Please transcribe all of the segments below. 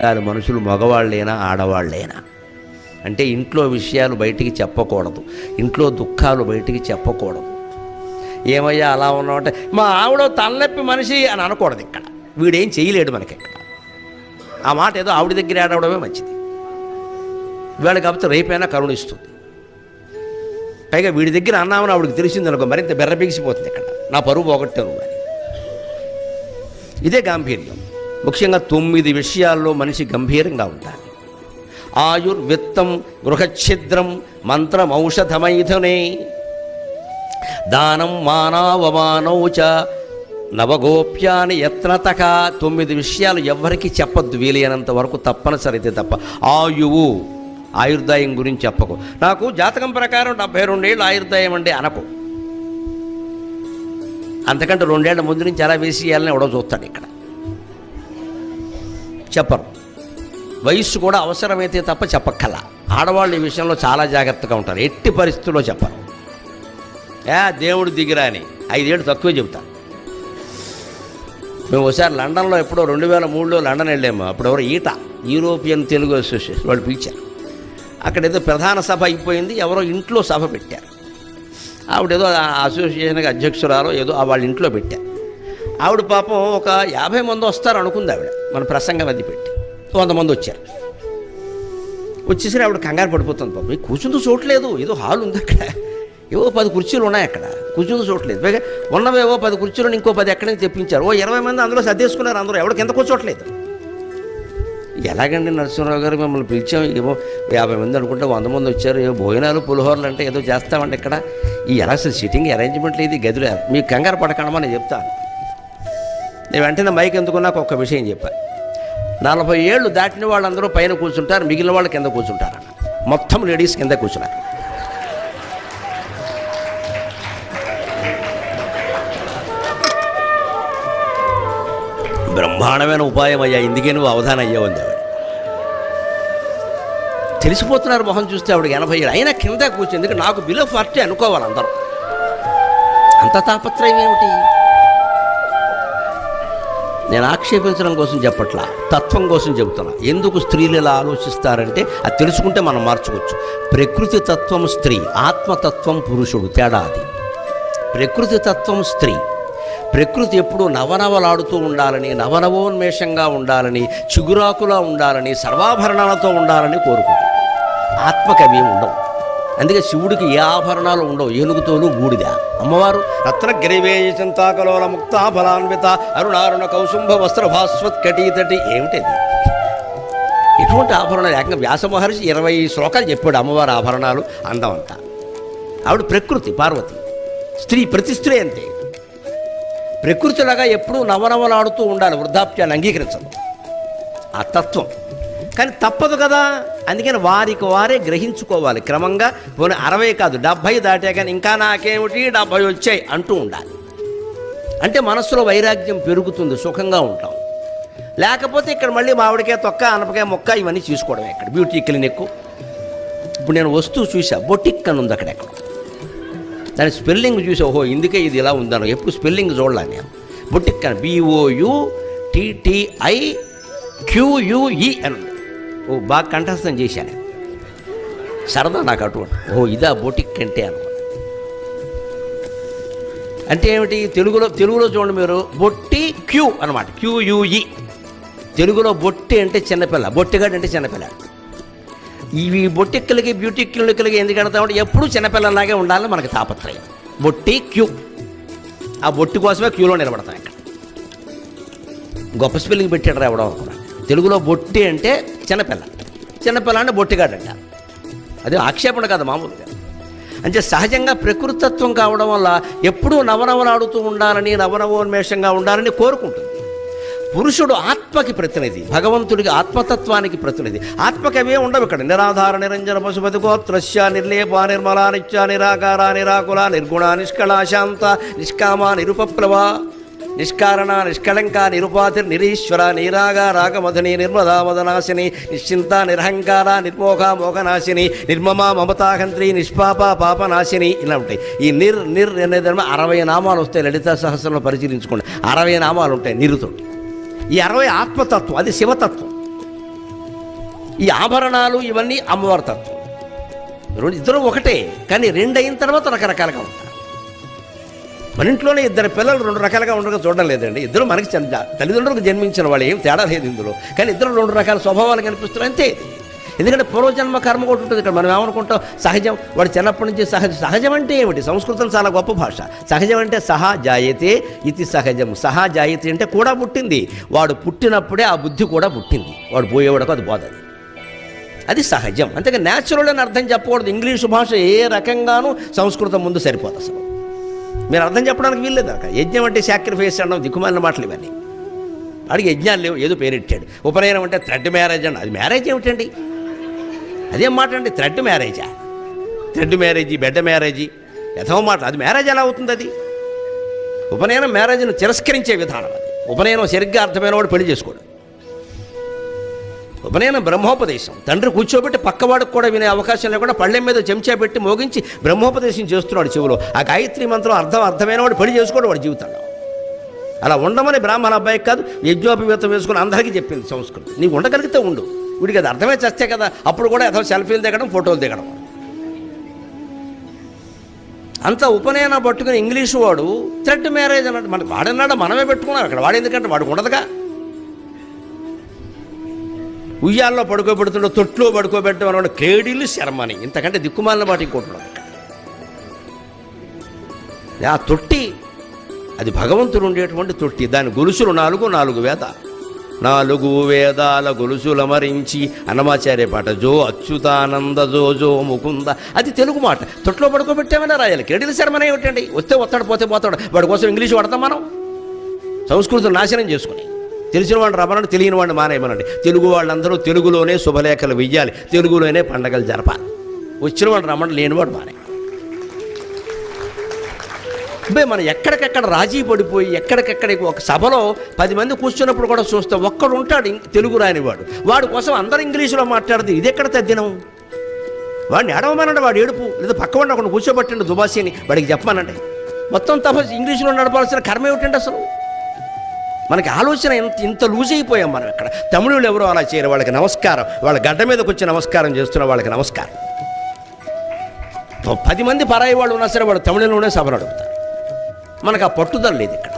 అది మనుషులు మగవాళ్ళైనా ఆడవాళ్ళైనా. అంటే ఇంట్లో విషయాలు బయటికి చెప్పకూడదు, ఇంట్లో దుఃఖాలు బయటికి చెప్పకూడదు. ఏమయ్యా అలా ఉన్నామంటే మా ఆవిడ తలనొప్పి మనిషి అని అనకూడదు. ఇక్కడ వీడేం చేయలేడు మనకి. ఇక్కడ ఆ మాట ఏదో ఆవిడ దగ్గర ఆడవడమే మంచిది. వీళ్ళ కాకపోతే రేపైనా కరుణిస్తుంది. పైగా వీడి దగ్గర అన్నామని ఆవిడకి తెలిసింది అనుకో, మరింత బెర్ర బిగిసిపోతుంది. ఇక్కడ నా పరువు పోగొట్టాను అని. ఇదే గాంభీర్యం. ముఖ్యంగా 9 విషయాల్లో మనిషి గంభీరంగా ఉండాలి. ఆయుర్విత్తం గృహఛిద్రం మంత్రం ఔషధమైథునే దానం మానవమానౌ చ నవగోప్యాని యత్నతక. 9 విషయాలు ఎవ్వరికీ చెప్పద్దు, వీలైనంత వరకు తప్పనిసరి అయితే తప్ప. ఆయువు, ఆయుర్దాయం గురించి చెప్పకు. నాకు జాతకం ప్రకారం 72 ఏళ్ళు ఆయుర్దాయం అండి అనకు. అంతకంటే 2 ఏళ్ల ముందు నుంచి అలా వేసి ఇవ్వాలని ఎవడో చూస్తాడు. ఇక్కడ చెప్పరు. వయస్సు కూడా అవసరమైతే తప్ప చెప్పక్కల. ఆడవాళ్ళు ఈ విషయంలో చాలా జాగ్రత్తగా ఉంటారు. ఎట్టి పరిస్థితుల్లో చెప్పరు. దేవుడు దిగిరా అని 5 ఏళ్ళు తక్కువే చెబుతాను. మేము ఒకసారి లండన్లో ఎప్పుడో 2003లో లండన్ వెళ్ళాము. అప్పుడు ఎవరు యూరోపియన్ తెలుగు అసోసియేషన్ వాళ్ళు పిలిచారు. అక్కడ ఏదో ప్రధాన సభ అయిపోయింది, ఎవరో ఇంట్లో సభ పెట్టారు. ఆవిడేదో అసోసియేషన్కి అధ్యక్షురాలో ఏదో వాళ్ళ ఇంట్లో పెట్టారు. ఆవిడ పాపం ఒక 50 మంది వస్తారు అనుకుంది ఆవిడ. మన ప్రసంగం అది పెట్టి 100 మంది వచ్చారు. వచ్చేసరి ఆవిడ కంగారు పడిపోతుంది. పాపం కూర్చుందో చూడలేదు, ఏదో హాల్ ఉంది అక్కడ, ఏవో 10 కుర్చీలు ఉన్నాయి అక్కడ, కూర్చుందో చూడలేదు. పైగా ఉన్నవేవో 10 కుర్చీలు ఇంకో 10 ఎక్కడి నుంచి తెప్పించారు. 20 మంది అందులో సర్దేసుకున్నారు. అందరూ ఎవరు కింద కూర్చోట్లేదు. ఎలాగండి నరసింహరావు గారు, మిమ్మల్ని పిలిచాం, ఏమో 50 మంది అనుకుంటే 100 మంది వచ్చారు, ఏమో భోజనాలు పులిహోరలు అంటే ఏదో చేస్తామండి ఇక్కడ. ఈ ఎలా సిట్టింగ్ అరేంజ్మెంట్లు ఇది గదిలో, మీకు కంగారు పడకండమా నేను చెప్తాను. నేను వెంటనే మైక్ ఎందుకున్నాక ఒక్క విషయం చెప్పాను. 40 ఏళ్ళు దాటిన వాళ్ళందరూ పైన కూర్చుంటారు, మిగిలిన వాళ్ళు కింద కూర్చుంటారన్న. మొత్తం లేడీస్ కింద కూర్చున్నారు. బ్రహ్మాండమైన ఉపాయం అయ్యా, ఇందుకే నువ్వు అవధానం అయ్యావు అంది ఆవిడ. తెలిసిపోతున్నారు మొహం చూస్తే ఆవిడకి 80 ఏళ్ళు అయినా కింద కూర్చుంది. ఎందుకంటే నాకు బిలో 40 అనుకోవాలి అందరూ. అంత తాపత్రయం ఏమిటి? నేను ఆక్షేపించడం కోసం చెప్పట్లా, తత్వం కోసం చెబుతున్నా. ఎందుకు స్త్రీలు ఇలా ఆలోచిస్తారంటే అది తెలుసుకుంటే మనం మార్చుకోవచ్చు. ప్రకృతి తత్వం స్త్రీ, ఆత్మతత్వం పురుషుడు, తేడా అది. ప్రకృతి తత్వం స్త్రీ. ప్రకృతి ఎప్పుడూ నవనవలాడుతూ ఉండాలని, నవనవోన్మేషంగా ఉండాలని, చిగురాకులా ఉండాలని, సర్వాభరణాలతో ఉండాలని కోరుకుంటుంది. ఆత్మకి అవి ఉండవు. అందుకే శివుడికి ఏ ఆభరణాలు ఉండవు, ఏనుగుతోలు బూడిద. అమ్మవారు రత్నగ్రీవేయ చింతాకలోల ముక్తా ఫలాన్విత అరుణారుణ కౌసుంభ వస్త్ర భాస్వత్కటీతటి. ఏమిటది? ఎటువంటి ఆభరణాలు? ఏకంగా వ్యాస మహర్షి 20 శ్లోకాలు చెప్పాడు అమ్మవారి ఆభరణాలు అందం అంతా. ఆవిడ ప్రకృతి, పార్వతి. స్త్రీ, ప్రతి స్త్రీ అంతే. ప్రకృతిలాగా ఎప్పుడూ నవనవలాడుతూ ఉండాలి, వృద్ధాప్యాన్ని అంగీకరించదు ఆ తత్వం. కానీ తప్పదు కదా, అందుకని వారికి వారే గ్రహించుకోవాలి క్రమంగా. పోనీ 60 కాదు 70 దాటే కానీ ఇంకా నాకేమిటి 70 వచ్చాయి అంటూ ఉండాలి. అంటే మనస్సులో వైరాగ్యం పెరుగుతుంది, సుఖంగా ఉంటాం. లేకపోతే ఇక్కడ మళ్ళీ మామిడికాయ తొక్క, అనపకాయ మొక్క ఇవన్నీ చూసుకోవడమే. ఇక్కడ బ్యూటీ క్లినిక్. ఇప్పుడు నేను వస్తువు చూసా, బొటిక్ అని ఉంది అక్కడెక్కడ. దాని స్పెల్లింగ్ చూసా, ఓహో ఇందుకే ఇది ఇలా ఉందాను. ఎప్పుడు స్పెల్లింగ్ చూడలే నేను. బొటిక్ అని BOUTTIQUE అని ఉంది. ఓ బాగా కంఠస్థం చేశాను, సరదా నాకు అటువంటి. ఓహో ఇదా బొటిక్ అంటే అనమాట. అంటే ఏమిటి? తెలుగులో చూడండి మీరు, బొట్టి క్యూ అనమాట, QUE. తెలుగులో బొట్టి అంటే చిన్నపిల్ల, బొట్టిగాడు అంటే చిన్నపిల్ల. ఇవి బొట్టిక్కలకి బ్యూటీ క్లినిక్లకి ఎందుకు కడతామంటే ఎప్పుడు చిన్నపిల్లలాగే ఉండాలని మనకి తాపత్రయం. బొట్టి క్యూ, ఆ బొట్టి కోసమే క్యూలో నిలబడతాం. ఇక్కడ గొప్ప స్పెల్లింగ్ పెట్టాడు రావడం అనుకున్నాను. తెలుగులో బొట్టి అంటే చిన్నపిల్ల, చిన్నపిల్ల అంటే బొట్టిగాడంట. అది ఆక్షేపణ కాదు, మామూలుగా. అంటే సహజంగా ప్రకృతత్వం కావడం వల్ల ఎప్పుడూ నవనవలాడుతూ ఉండాలని, నవనవోన్మేషంగా ఉండాలని కోరుకుంటుంది. పురుషుడు ఆత్మకి ప్రతినిధి, భగవంతుడికి ఆత్మతత్వానికి ప్రతినిధి. ఆత్మకి అవే ఉండవు ఇక్కడ. నిరాధార నిరంజన పశుపతి గోత్రస్య నిర్లేప నిర్మలా నిత్య నిరాకార నిరాకుల నిర్గుణ నిష్కళ శాంత నిష్కామ నిరుపప్లవ నిష్కారణ నిష్కళంక నిరుపాతిర్ నిరీశ్వర నీరాగ రాగమధని నిర్మదా మదనాశిని నిశ్చింత నిరహంకార నిర్మోహ మోహనాశిని నిర్మమ మమతాహంత్రి నిష్పాప పాపనాశిని. ఇలా ఉంటాయి. ఈ నిర్ అనేది 60 నామాలు వస్తాయి. లలితా సహస్రంలో పరిశీలించుకోండి, 60 నామాలు ఉంటాయి నిరుతోటి. ఈ 60 ఆత్మతత్వం, అది శివతత్వం. ఈ ఆభరణాలు ఇవన్నీ అమ్మవారి తత్వం. ఇద్దరు ఒకటే, కానీ రెండు అయిన తర్వాత రకరకాలుగా ఉంటారు. మన ఇంట్లోనే ఇద్దరు పిల్లలు రెండు రకాలుగా ఉండగా చూడడం లేదండి. ఇద్దరు మనకి తల్లిదండ్రులకు జన్మించిన వాళ్ళు, ఏం తేడా లేదు ఇందులో. కానీ ఇద్దరు రెండు రకాల స్వభావాలు కనిపిస్తున్నాయి అంతే. ఎందుకంటే పూర్వజన్మ కర్మ కూడా ఉంటుంది ఇక్కడ. మనం ఏమనుకుంటాం, సహజం, వాడు చిన్నప్పటి నుంచి సహజం అంటే ఏమిటి? సంస్కృతం చాలా గొప్ప భాష. సహజం అంటే సహా జాయతే ఇది సహజం. సహా జాయతే అంటే కూడా పుట్టింది. వాడు పుట్టినప్పుడే ఆ బుద్ధి కూడా పుట్టింది. వాడు పోయేవాడుకు అది పోతుంది, అది సహజం. అంతేగా న్యాచురల్ అని అర్థం చెప్పకూడదు. ఇంగ్లీషు భాష ఏ రకంగానూ సంస్కృతం ముందు సరిపోదు అసలు. మీరు అర్థం చెప్పడానికి వీల్లేదు. అక్కడ యజ్ఞం అంటే సాక్రిఫైస్ అనడం దిక్కుమాలిన మాటలు ఇవన్నీ. వాడికి యజ్ఞాలు లేవు, ఏదో పేరెట్టాడు. ఉపనయనం అంటే థ్రెడ్ మ్యారేజ్ అండి. అది మ్యారేజ్ ఏమిటండి? అదేం మాట అండి? థ్రెడ్ మ్యారేజా? థ్రెడ్ మ్యారేజీ, బెడ్ మ్యారేజీ, యథో మాట. అది మ్యారేజ్ ఎలా అవుతుంది? అది ఉపనయనం మ్యారేజ్ను తిరస్కరించే విధానం. అది ఉపనయనం సరిగ్గా అర్థమైన వాడు పెళ్లి చేసుకోడు. ఉపనయనం బ్రహ్మోపదేశం. తండ్రి కూర్చోబెట్టి పక్కవాడికి కూడా వినే అవకాశం లేకుండా పళ్ళెం మీద చెంచా పెట్టి మోగించి బ్రహ్మోపదేశం చేస్తున్నాడు చెవులో. ఆ గాయత్రి మంత్రం అర్థమైన వాడు పెళ్లి చేసుకోడు వాడి జీవితంలో. అలా ఉండమని బ్రాహ్మణ అబ్బాయికి కాదు, యజ్ఞోపవీతం వేసుకుని అందరికీ చెప్పింది సంస్కృతి. నీకు ఉండగలిగితే ఉండు, వీడికి అది అర్థమే చేస్తే కదా. అప్పుడు కూడా ఏదో సెల్ఫీలు దిగడం, ఫోటోలు దిగడం. అంత ఉపనయనం పట్టుకుని ఇంగ్లీషు వాడు థ్రెడ్ మ్యారేజ్ అన్నట్టు మనకు వాడన్నాడు, మనమే పెట్టుకున్నాం అక్కడ. వాడు ఎందుకంటే వాడికి ఉండదుగా. ఉయ్యాల్లో పడుకోబెడుతుండో తొట్లో పడుకోబెట్టడం అన్నమాట కేడీలు శర్మని. ఇంతకంటే దిక్కుమాలిన మాట ఇంకోటి. ఆ తొట్టి అది భగవంతుడు ఉండేటువంటి తొట్టి. దాని గొలుసులు 4 వేదాలు. 4 వేదాల గొలుసుల మరించి అన్నమాచార్య పాట. జో అచ్యుతానంద జో జో ముకుంద. అది తెలుగు మాట. తొట్లో పడుకోబెట్టామని రాయాలి. కేడీలు శర్మనే ఏమిటండి? వస్తే వస్తాడు, పోతే పోతాడు. వాడి కోసం ఇంగ్లీష్ వాడతాం మనం. సంస్కృతం నాశనం చేసుకుని తెలిసిన వాడిని రమ్మనండి, తెలియని వాడిని మానేయమనండి. తెలుగు వాళ్ళందరూ తెలుగులోనే శుభలేఖలు వెయ్యాలి, తెలుగులోనే పండగలు జరపాలి. వచ్చిన వాడిని రమ్మని, లేనివాడు మానే. అబ్బాయి మనం ఎక్కడికెక్కడ రాజీ పడిపోయి ఎక్కడికెక్కడ ఒక సభలో 10 మంది కూర్చున్నప్పుడు కూడా చూస్తే ఒక్కడు ఉంటాడు తెలుగు రానివాడు. వాడి కోసం అందరూ ఇంగ్లీషులో మాట్లాడితే ఇది ఎక్కడ తద్దినం? వాడిని ఏడవమనండి, వాడు ఏడుపు. లేదా పక్కవాడిని ఒకటి కూర్చోబెట్టండి దుబాసీని, వాడికి చెప్పమనండి. మొత్తం తప్ప ఇంగ్లీషులో నడపాల్సిన కర్మ ఏమిటండి అసలు? మనకి ఆలోచన ఇంత లూజ్ అయిపోయాం మనం. ఇక్కడ తమిళులు ఎవరో అలా చేయరు. వాళ్ళకి నమస్కారం, వాళ్ళ గడ్డ మీదకి వచ్చి నమస్కారం చేస్తున్న వాళ్ళకి నమస్కారం. 10 మంది పరాయి వాళ్ళు ఉన్నా సరే వాడు తమిళంలోనే సభలు అడుగుతారు. మనకు ఆ పట్టుదల లేదు ఇక్కడ.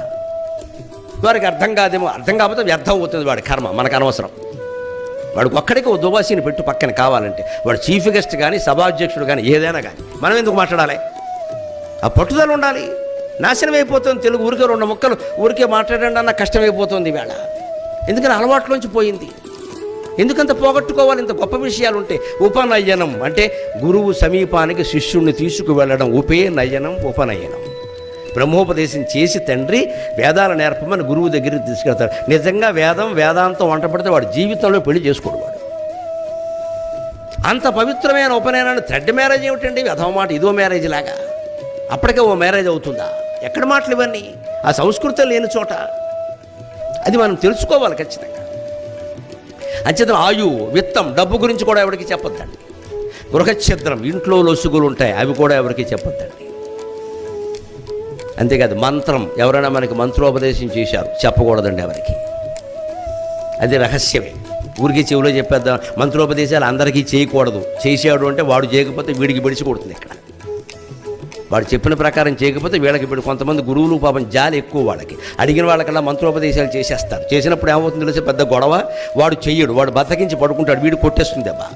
వారికి అర్థం కాదేమో, అర్థం కాకపోతే వ్యర్థం అవుతుంది వాడి కర్మ, మనకు అనవసరం. వాడికి ఒక్కడికి ఓ దుబాసీని పెట్టు పక్కన కావాలంటే. వాడు చీఫ్ గెస్ట్ కానీ సభాధ్యక్షుడు కానీ ఏదైనా కానీ మనం ఎందుకు మాట్లాడాలి? ఆ పట్టుదల ఉండాలి. నాశనం అయిపోతుంది తెలుగు. ఊరికే 2 ముక్కలు ఊరికే మాట్లాడండి అన్న కష్టమైపోతుంది ఈవేళ. ఎందుకని అలవాట్లోంచి పోయింది. ఎందుకంత పోగొట్టుకోవాలి? ఇంత గొప్ప విషయాలు ఉంటే. ఉపనయనం అంటే గురువు సమీపానికి శిష్యుణ్ణి తీసుకువెళ్ళడం. ఉపనయనం, ఉపనయనం. బ్రహ్మోపదేశం చేసి తండ్రి వేదాలు నేర్పమని గురువు దగ్గరికి తీసుకెళ్తాడు. నిజంగా వేదాంతం వంట పడితే వాడు జీవితంలో పెళ్లి చేసుకోడు. వాడు అంత పవిత్రమైన ఉపనయనాన్ని థ్రెడ్ మ్యారేజ్ ఏమిటండి? అదో మాట ఇదో మ్యారేజ్ లాగా. అప్పటికే ఓ మ్యారేజ్ అవుతుందా? ఎక్కడ మాటలు ఇవన్నీ? ఆ సంస్కృతి లేని చోట. అది మనం తెలుసుకోవాలి ఖచ్చితంగా. అంచేత ఆయువు, విత్తం, డబ్బు గురించి కూడా ఎవరికి చెప్పొద్దండి. గృహఛిద్రం, ఇంట్లో లొసుగులు ఉంటాయి, అవి కూడా ఎవరికి చెప్పొద్దండి. అంతేకాదు మంత్రం, ఎవరైనా మనకి మంత్రోపదేశం చేశారు, చెప్పకూడదండి ఎవరికి. అది రహస్యమే. ఊరికి చెవిలో చెప్పేద్దాం. మంత్రోపదేశాలు అందరికీ చేయకూడదు. చేసాడు అంటే వాడు చేయకపోతే వీడికి బిడిచి కొడుతుంది. ఇక్కడ వాడు చెప్పిన ప్రకారం చేయకపోతే వీళ్ళకి బిడి. కొంతమంది గురువులు పాపం జాలి ఎక్కువ వాళ్ళకి. అడిగిన వాళ్ళకల్లా మంత్రోపదేశాలు చేసేస్తారు. చేసినప్పుడు ఏమవుతుందో తెలిసి పెద్ద గొడవ. వాడు చెయ్యడు, వాడు బద్దకించి పడుకుంటాడు, వీడు కొట్టేస్తుంది అబ్బా.